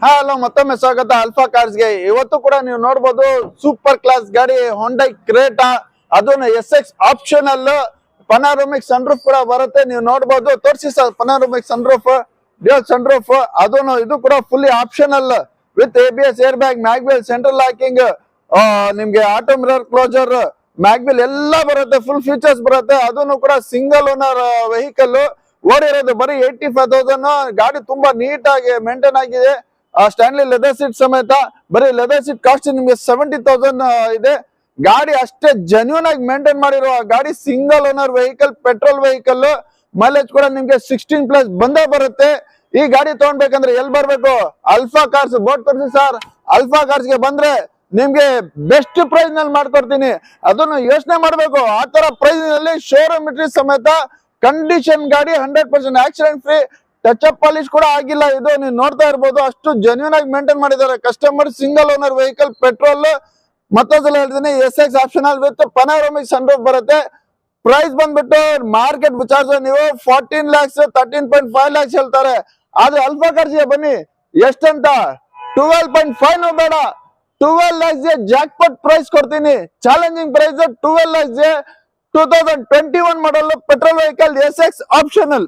Hello, ಮತ್ತೊಮ್ಮೆ ಸ್ವಾಗತ alpha ಕಾರ್ಸ್ಗೆ. ಇವತ್ತು ಕೂಡ ನೀವು ನೋಡಬಹುದು ಸೂಪರ್ ಕ್ಲಾಸ್ ಗಾಡಿ ಹೊಂಡೈ ಕ್ರೇಟಾ, ಅದನ್ನು S optional panoramic sunroof ಕೂಡ ಬರುತ್ತೆ. ನೀವು ನೋಡಬಹುದು, ತೋರಿಸಿ sir panoramic sunroof, dual sunroof. ಅದನ್ನು ಇದು ಕೂಡ fully optional with ABS air bag, mag wheel central locking, ನಿಮ್ಗೆ ಆಟೋ ಮಿರರ್ ಕ್ಲೋಸರ್, ಮ್ಯಾಗ್ವಿಲ್ ಎಲ್ಲ ಬರುತ್ತೆ, ಫುಲ್ ಫೀಚರ್ಸ್ ಬರುತ್ತೆ. ಅದನ್ನು ಕೂಡ ಸಿಂಗಲ್ ಓನರ್ ವೆಹಿಕಲ್, ಓಡಿರೋದು ಬರೀ 85,000. ಗಾಡಿ ತುಂಬಾ ನೀಟ್ ಆಗಿ ಮೇಂಟೈನ್ ಆಗಿದೆ. ಸ್ಟ್ಯಾನ್ಲಿ ಲೆದರ್ ಸೀಟ್ ಸಮೇತ. ಬರೀ ಲೆದರ್ ಸೀಟ್ ಕಾಸ್ಟ್ ನಿಮ್ಗೆ 70,000 ಇದೆ. ಗಾಡಿ ಅಷ್ಟೇ ಜೆನ್ಯೂನ್ ಆಗಿ ಮೇಂಟೈನ್ ಮಾಡಿರುವ ಗಾಡಿ, single owner vehicle, petrol vehicle. Mileage ಕೂಡ ನಿಮ್ಗೆ 16+ ಬಂದೇ ಬರುತ್ತೆ. ಈ ಗಾಡಿ ತಗೊಂಡ್ಬೇಕಂದ್ರೆ ಎಲ್ಲಿ ಬರ್ಬೇಕು? Alpha cars. ಬೋರ್ಡ್ ತೋರಿಸಿ ಸರ್. ಅಲ್ಫಾ ಕಾರ್ಸ್ ಗೆ ಬಂದ್ರೆ ನಿಮ್ಗೆ ಬೆಸ್ಟ್ ಪ್ರೈಸ್ ನಲ್ಲಿ ಮಾಡ್ಕೊಡ್ತೀನಿ. ಅದನ್ನು ಯೋಚನೆ ಮಾಡ್ಬೇಕು. ಆ ತರ ಪ್ರೈಸ್ ನಲ್ಲಿ ಶೋರೂಮ್ ಮೆಟೀರಿಯಲ್ ಸಮೇತ ಕಂಡೀಷನ್ ಗಾಡಿ, 100% accident free, touch up polish ಕೂಡ ಆಗಿಲ್ಲ. ಇದು ನೀವು ನೋಡ್ತಾ ಇರ್ಬೋದು, ಅಷ್ಟು ಜೆನ್ಯೂನ್ ಆಗಿ ಮೇಂಟೈನ್ ಮಾಡಿದ್ದಾರೆ customer. Single owner vehicle, petrol. ಮತ್ತೊಂದ್ಸಲ ಹೇಳ್ತೀನಿ, SX optional with panoramic sunroof ಬರುತ್ತೆ. ಪ್ರೈಸ್ ಬಂದ್ಬಿಟ್ಟು ಮಾರ್ಕೆಟ್ ಚಾರ್ಜ್ ನೀವು 14 lakhs 13.5 lakhs ಹೇಳ್ತಾರೆ. ಆದ್ರೆ ಅಲ್ಫಾ ಕಾರ್ಸ್ಗೆ ಬನ್ನಿ, ಎಷ್ಟಂತ 12.5 ಬೇಡ, 12 lakhs ಜಾಕ್ಪಾಟ್ ಪ್ರೈಸ್ ಕೊಡ್ತೀನಿ. Challenging prize 12 lakhs 2021 model petrol vehicle SX optional.